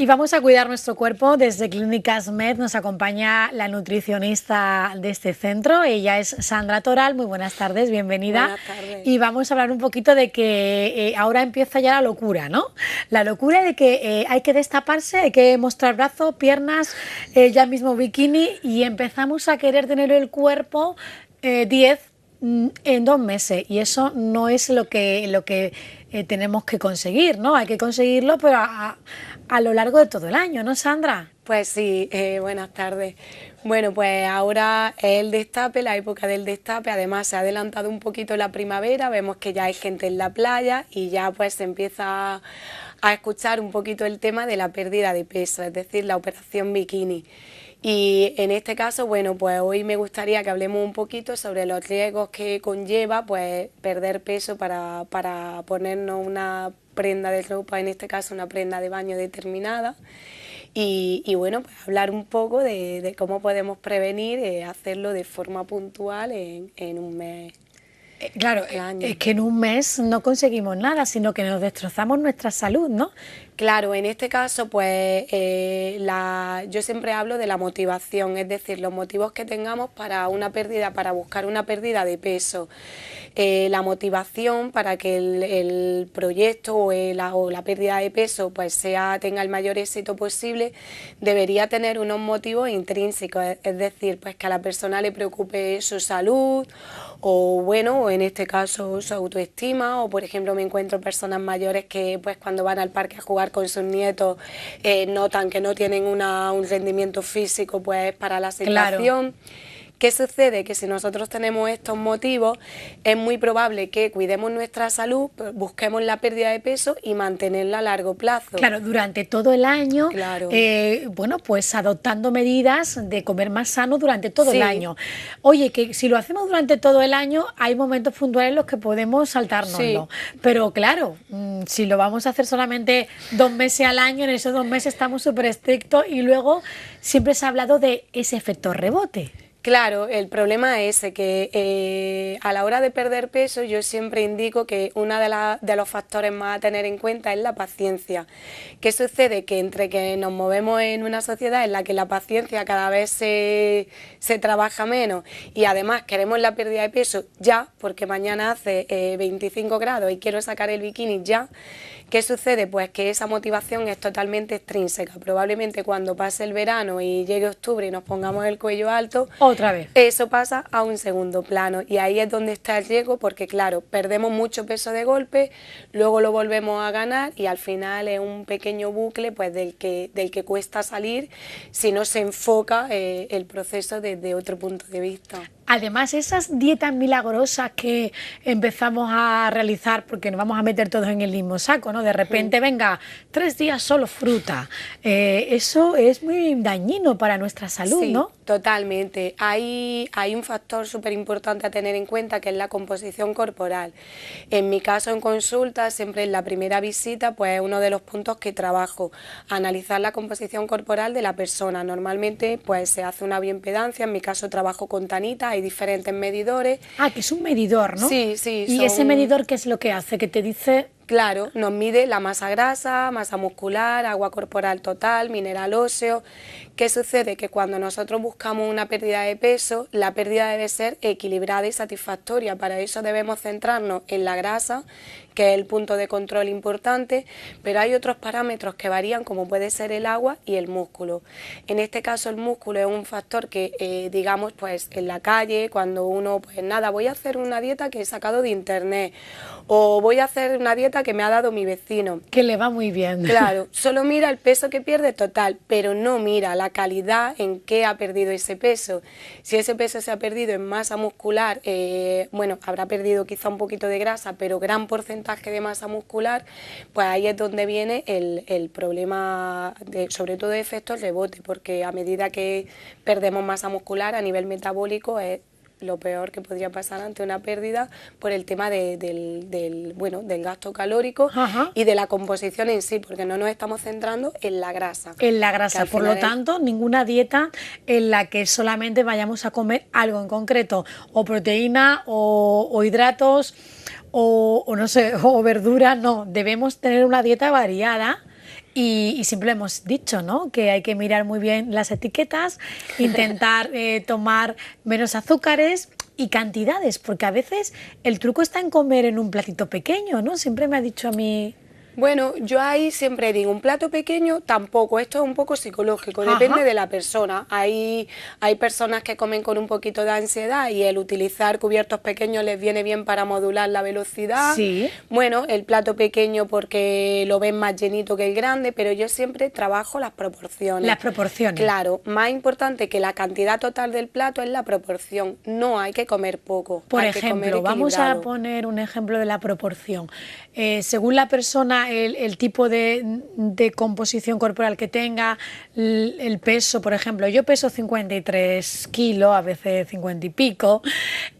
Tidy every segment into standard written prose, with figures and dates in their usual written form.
vamos a cuidar nuestro cuerpo desde Clínicas Med. Nos acompaña la nutricionista de este centro. Ella es Sandra Toral. Muy buenas tardes, bienvenida. Buenas tardes. Y vamos a hablar un poquito de que ahora empieza ya la locura, ¿no? La locura de que hay que destaparse, hay que mostrar brazos, piernas, ya mismo bikini, y empezamos a querer tener el cuerpo 10 en 2 meses, y eso no es lo que tenemos que conseguir, ¿no? Hay que conseguirlo, pero a lo largo de todo el año, ¿no, Sandra? Pues sí, buenas tardes. Bueno, pues ahora es el destape, la época del destape. Además se ha adelantado un poquito la primavera, vemos que ya hay gente en la playa y ya pues se empieza a escuchar un poquito el tema de la pérdida de peso, es decir, la operación bikini. Y en este caso, bueno, pues hoy me gustaría que hablemos un poquito sobre los riesgos que conlleva pues perder peso para ponernos una prenda de ropa, en este caso una prenda de baño determinada. Y bueno, pues hablar un poco de cómo podemos prevenir hacerlo de forma puntual en un mes. Claro, al año. es que en un mes no conseguimos nada, sino que nos destrozamos nuestra salud, ¿no? Claro, en este caso, pues yo siempre hablo de la motivación, es decir, los motivos que tengamos para una pérdida, para buscar una pérdida de peso. La motivación para que el proyecto o la pérdida de peso pues tenga el mayor éxito posible, debería tener unos motivos intrínsecos, es decir, pues que a la persona le preocupe su salud o bueno, o en este caso su autoestima, o por ejemplo me encuentro personas mayores que pues cuando van al parque a jugar con sus nietos notan que no tienen un rendimiento físico pues para la situación. Claro. ¿Qué sucede? Que si nosotros tenemos estos motivos, es muy probable que cuidemos nuestra salud, busquemos la pérdida de peso y mantenerla a largo plazo. Claro, durante todo el año, Claro. Bueno, pues adoptando medidas de comer más sano durante todo el año. Oye, que si lo hacemos durante todo el año, hay momentos puntuales en los que podemos saltárnoslo. Pero claro, si lo vamos a hacer solamente 2 meses al año, en esos 2 meses estamos súper estrictos, y luego siempre se ha hablado de ese efecto rebote. Claro, el problema es ese, que a la hora de perder peso yo siempre indico que uno de los factores más a tener en cuenta es la paciencia. ¿Qué sucede? Que entre que nos movemos en una sociedad en la que la paciencia cada vez se trabaja menos y además queremos la pérdida de peso ya, porque mañana hace 25 grados y quiero sacar el bikini ya, ¿qué sucede? Pues que esa motivación es totalmente extrínseca. Probablemente cuando pase el verano y llegue octubre y nos pongamos el cuello alto, otra vez eso pasa a un segundo plano, y ahí es donde está el riesgo, porque claro, perdemos mucho peso de golpe, luego lo volvemos a ganar y al final es un pequeño bucle pues del que cuesta salir si no se enfoca el proceso desde otro punto de vista. Además, esas dietas milagrosas que empezamos a realizar, porque nos vamos a meter todos en el mismo saco, ¿no? De repente, venga, 3 días solo fruta. Eso es muy dañino para nuestra salud, sí, ¿no? Totalmente. Hay un factor súper importante a tener en cuenta, que es la composición corporal. En mi caso, en consulta, siempre en la primera visita, pues es uno de los puntos que trabajo, analizar la composición corporal de la persona. Normalmente, pues se hace una bioimpedancia, en mi caso trabajo con Tanita, hay diferentes medidores. Ah, que es un medidor, ¿no? Sí, sí. ¿Y ese medidor qué es lo que hace? Que te dice... Claro, nos mide la masa grasa, masa muscular, agua corporal total, mineral óseo. ¿Qué sucede? Que cuando nosotros buscamos una pérdida de peso, la pérdida debe ser equilibrada y satisfactoria. Para eso debemos centrarnos en la grasa, que es el punto de control importante, pero hay otros parámetros que varían, como puede ser el agua y el músculo. En este caso el músculo es un factor que, digamos, pues en la calle, cuando uno, pues nada, voy a hacer una dieta que he sacado de internet, o voy a hacer una dieta que me ha dado mi vecino. Que le va muy bien. Claro, solo mira el peso que pierde total, pero no mira la calidad en que ha perdido ese peso. Si ese peso se ha perdido en masa muscular, bueno, habrá perdido quizá un poquito de grasa, pero gran porcentaje de masa muscular, pues ahí es donde viene el problema, sobre todo de efecto rebote, porque a medida que perdemos masa muscular a nivel metabólico es lo peor que podría pasar ante una pérdida, por el tema del gasto calórico. Ajá. Y de la composición en sí, porque no nos estamos centrando en la grasa. En la grasa, por lo tanto, ninguna dieta en la que solamente vayamos a comer algo en concreto, o proteína, o hidratos, o no sé, o verduras, no, debemos tener una dieta variada Y siempre hemos dicho, ¿no? Que hay que mirar muy bien las etiquetas, intentar tomar menos azúcares y cantidades, porque a veces el truco está en comer en un platito pequeño, ¿no? Siempre me ha dicho a mí... Bueno, yo ahí siempre digo, un plato pequeño tampoco, esto es un poco psicológico, Ajá. depende de la persona. Hay personas que comen con un poquito de ansiedad y el utilizar cubiertos pequeños les viene bien para modular la velocidad. Sí. Bueno, el plato pequeño porque lo ven más llenito que el grande, pero yo siempre trabajo las proporciones. Las proporciones. Claro, más importante que la cantidad total del plato es la proporción, no hay que comer poco. Por hay que comer ejemplo, vamos a equilibrado. poner un ejemplo de la proporción. Según la persona, el tipo de composición corporal que tenga, el peso, por ejemplo, yo peso 53 kilos, a veces 50 y pico,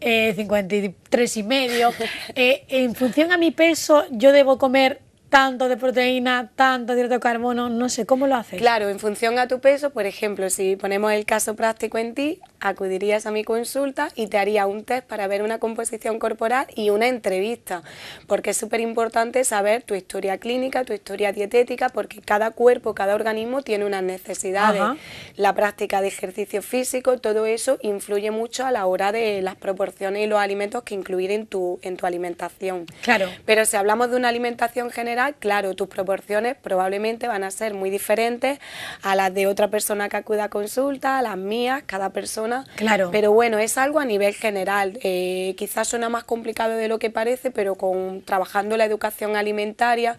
53 y medio. En función a mi peso, yo debo comer tanto de proteína, tanto de hidrato de carbono, no sé, ¿cómo lo haces? Claro, en función a tu peso, por ejemplo, si ponemos el caso práctico en ti, acudirías a mi consulta y te haría un test para ver una composición corporal y una entrevista, porque es súper importante saber tu historia clínica, tu historia dietética, porque cada cuerpo, cada organismo tiene unas necesidades. Ajá. La práctica de ejercicio físico, todo eso influye mucho a la hora de las proporciones y los alimentos que incluir en tu alimentación. Claro. Pero si hablamos de una alimentación general, claro, tus proporciones probablemente van a ser muy diferentes a las de otra persona que acuda a consulta, a las mías, cada persona. Claro. Pero bueno, es algo a nivel general. Quizás suena más complicado de lo que parece, pero trabajando la educación alimentaria,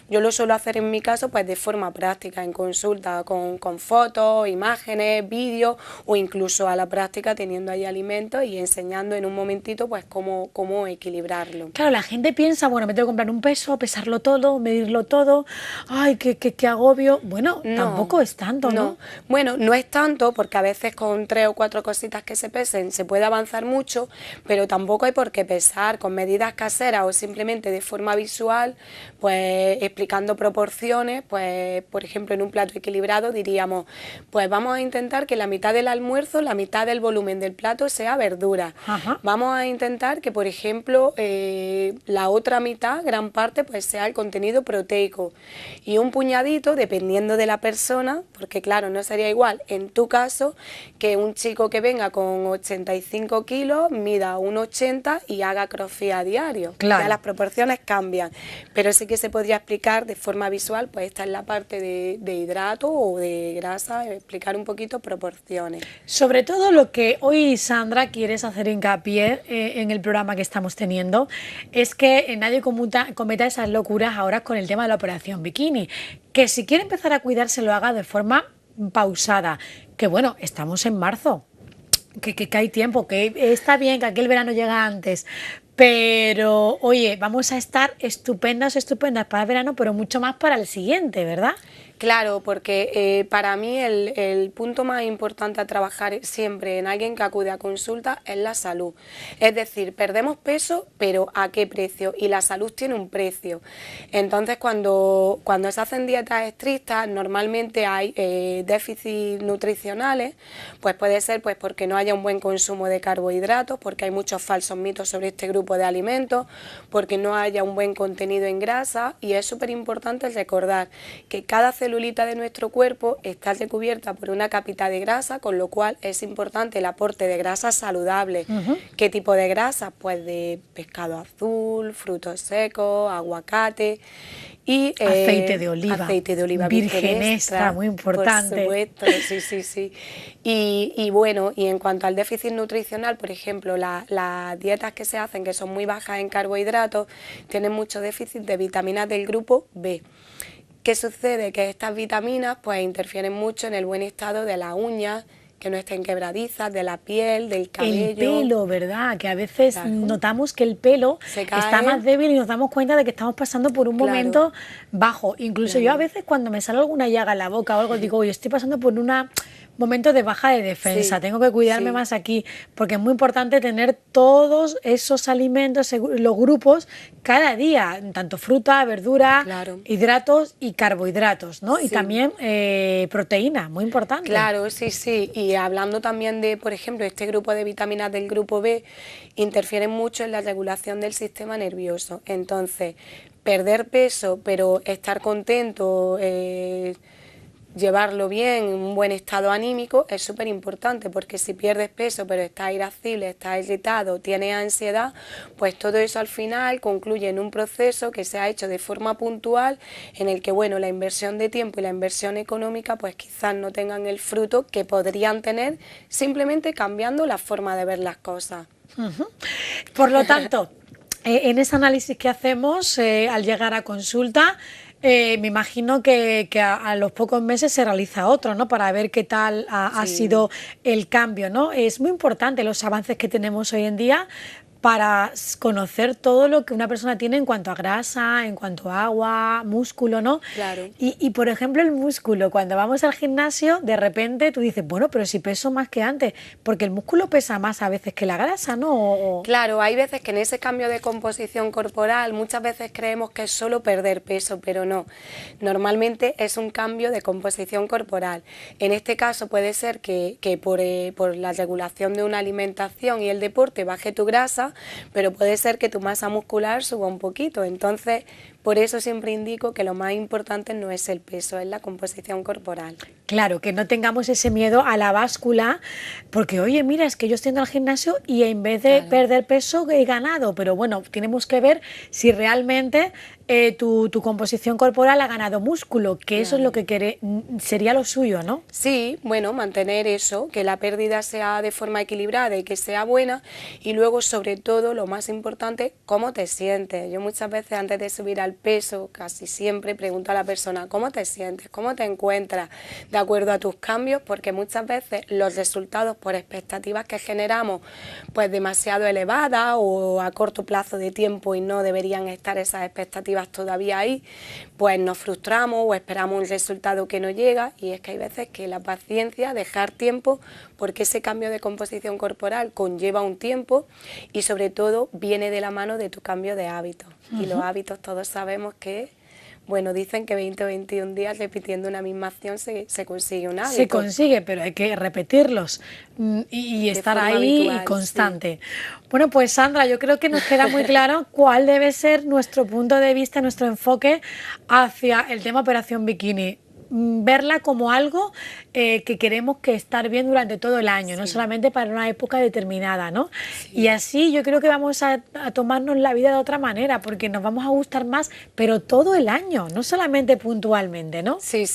yo lo suelo hacer en mi caso pues de forma práctica, en consulta, con fotos, imágenes, vídeos o incluso a la práctica teniendo ahí alimentos y enseñando en un momentito pues cómo equilibrarlo. Claro, la gente piensa, bueno, me tengo que comprar un peso, pesarlo todo, medirlo todo, ay, qué agobio. Bueno, No, tampoco es tanto, ¿no? Bueno, no es tanto porque a veces con 3 o 4 cositas que se pesen se puede avanzar mucho, pero tampoco hay por qué pesar con medidas caseras o simplemente de forma visual, pues explicando proporciones, pues por ejemplo en un plato equilibrado diríamos, pues vamos a intentar que la mitad del almuerzo, la mitad del volumen del plato sea verdura. Ajá. Vamos a intentar que por ejemplo la otra mitad, gran parte, pues sea el contenido proteico y un puñadito, dependiendo de la persona, porque claro, no sería igual en tu caso que un chico que venga con 85 kilos, mida 1,80 y haga crossfit a diario. Claro. Ya las proporciones cambian, pero sí que se podría explicar de forma visual, pues esta es la parte de hidrato o de grasa, explicar un poquito proporciones. Sobre todo lo que hoy, Sandra, quieres hacer hincapié en el programa que estamos teniendo es que nadie cometa esas locuras ahora con el tema de la operación bikini. Que si quiere empezar a cuidarse lo haga de forma pausada. Que bueno, estamos en marzo, que hay tiempo, que está bien que aquí el verano llega antes. Pero, oye, vamos a estar estupendas para el verano, pero mucho más para el siguiente, ¿verdad? Claro, porque para mí el punto más importante a trabajar siempre en alguien que acude a consulta es la salud. Es decir, perdemos peso, pero ¿a qué precio? Y la salud tiene un precio. Entonces, cuando se hacen dietas estrictas, normalmente hay déficits nutricionales, pues puede ser pues porque no haya un buen consumo de carbohidratos, porque hay muchos falsos mitos sobre este grupo de alimentos, porque no haya un buen contenido en grasa, y es súper importante recordar que cada celulita de nuestro cuerpo está recubierta por una capita de grasa, con lo cual es importante el aporte de grasas saludables. ¿Qué tipo de grasa? Pues de pescado azul, frutos secos, aguacate y aceite de oliva virgen extra, muy importante. Por supuesto, sí. Y bueno, y en cuanto al déficit nutricional, por ejemplo, las dietas que se hacen, que son muy bajas en carbohidratos, tienen mucho déficit de vitaminas del grupo B. ¿Qué sucede? Que estas vitaminas pues interfieren mucho en el buen estado de las uñas, que no estén quebradizas, de la piel, del cabello. El pelo, ¿verdad? Que a veces notamos que el pelo está más débil y nos damos cuenta de que estamos pasando por un momento bajo. Incluso yo a veces cuando me sale alguna llaga en la boca o algo digo, oye, estoy pasando por un momento de baja de defensa, tengo que cuidarme más aquí, porque es muy importante tener todos esos alimentos, los grupos, cada día, tanto fruta, verdura, hidratos y carbohidratos, ¿no? Y también proteína, muy importante. Claro, sí. Y hablando también de, por ejemplo, este grupo de vitaminas del grupo B, interfieren mucho en la regulación del sistema nervioso. Entonces, perder peso, pero estar contento, llevarlo bien, un buen estado anímico es súper importante, porque si pierdes peso pero estás irascible, estás irritado, tienes ansiedad, pues todo eso al final concluye en un proceso que se ha hecho de forma puntual, en el que bueno, la inversión de tiempo y la inversión económica pues quizás no tengan el fruto que podrían tener simplemente cambiando la forma de ver las cosas. Por lo tanto, en ese análisis que hacemos al llegar a consulta, me imagino que a los pocos meses se realiza otro, ¿no? Para ver qué tal ha sido el cambio, ¿no? Es muy importante los avances que tenemos hoy en día para conocer todo lo que una persona tiene en cuanto a grasa, en cuanto a agua, músculo, ¿no? Claro. Y por ejemplo, el músculo, cuando vamos al gimnasio, de repente tú dices, bueno, pero si peso más que antes, porque el músculo pesa más a veces que la grasa, ¿no? Claro, hay veces que en ese cambio de composición corporal muchas veces creemos que es solo perder peso, pero no. Normalmente es un cambio de composición corporal. En este caso puede ser que por la regulación de una alimentación y el deporte baje tu grasa, pero puede ser que tu masa muscular suba un poquito. Entonces, por eso siempre indico que lo más importante no es el peso, es la composición corporal. Claro, que no tengamos ese miedo a la báscula, porque oye, mira, es que yo estoy en el gimnasio y en vez de perder peso he ganado, pero bueno, tenemos que ver si realmente tu composición corporal ha ganado músculo, que eso es lo que sería lo suyo, ¿no? Sí, bueno, mantener eso, que la pérdida sea de forma equilibrada y que sea buena, y luego sobre todo lo más importante, cómo te sientes. Yo muchas veces antes de subir al peso, casi siempre pregunto a la persona cómo te sientes, cómo te encuentras, de acuerdo a tus cambios, porque muchas veces los resultados por expectativas que generamos pues demasiado elevadas o a corto plazo de tiempo y no deberían estar esas expectativas todavía ahí, pues nos frustramos o esperamos un resultado que no llega, y es que hay veces que la paciencia, dejar tiempo, porque ese cambio de composición corporal conlleva un tiempo y sobre todo viene de la mano de tu cambio de hábitos. Y los hábitos todos sabemos que, bueno, dicen que 20 o 21 días repitiendo una misma acción se consigue un hábito. Se consigue, pero hay que repetirlos y estar ahí habitual, y constante. Sí. Bueno, pues Sandra, yo creo que nos queda muy claro cuál debe ser nuestro punto de vista, nuestro enfoque hacia el tema Operación Bikini. Verla como algo que queremos que estar bien durante todo el año, no solamente para una época determinada, ¿no? Y así yo creo que vamos a tomarnos la vida de otra manera, porque nos vamos a gustar más, pero todo el año, no solamente puntualmente, ¿no? Sí,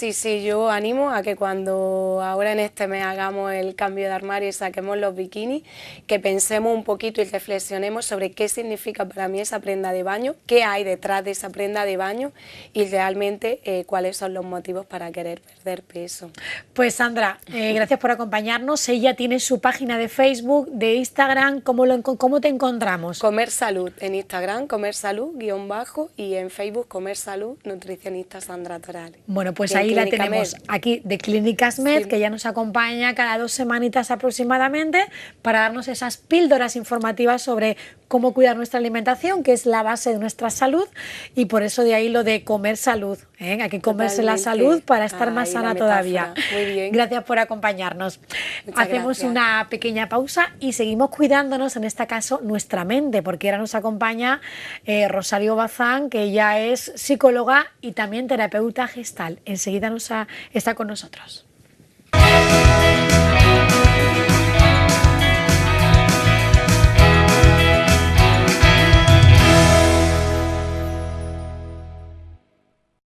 yo animo a que cuando ahora en este mes hagamos el cambio de armario y saquemos los bikinis, que pensemos un poquito y reflexionemos sobre qué significa para mí esa prenda de baño, qué hay detrás de esa prenda de baño y realmente cuáles son los motivos para querer perder peso. Pues Sandra, gracias por acompañarnos. Ella tiene su página de Facebook, de Instagram. ¿Cómo te encontramos? Comer Salud, en Instagram, Comer Salud, _ y en Facebook, Comer Salud, nutricionista Sandra Torales. Bueno, pues ahí la tenemos aquí de Clínicas Med, que ya nos acompaña cada 2 semanitas aproximadamente para darnos esas píldoras informativas sobre cómo cuidar nuestra alimentación, que es la base de nuestra salud, y por eso de ahí lo de comer salud, ¿eh? Hay que comerse la salud para estar más sana todavía. Muy bien. Gracias por acompañarnos. Hacemos una pequeña pausa y seguimos cuidándonos, en este caso nuestra mente, porque ahora nos acompaña Rosario Bazán, que ella es psicóloga y también terapeuta gestal. Enseguida está con nosotros.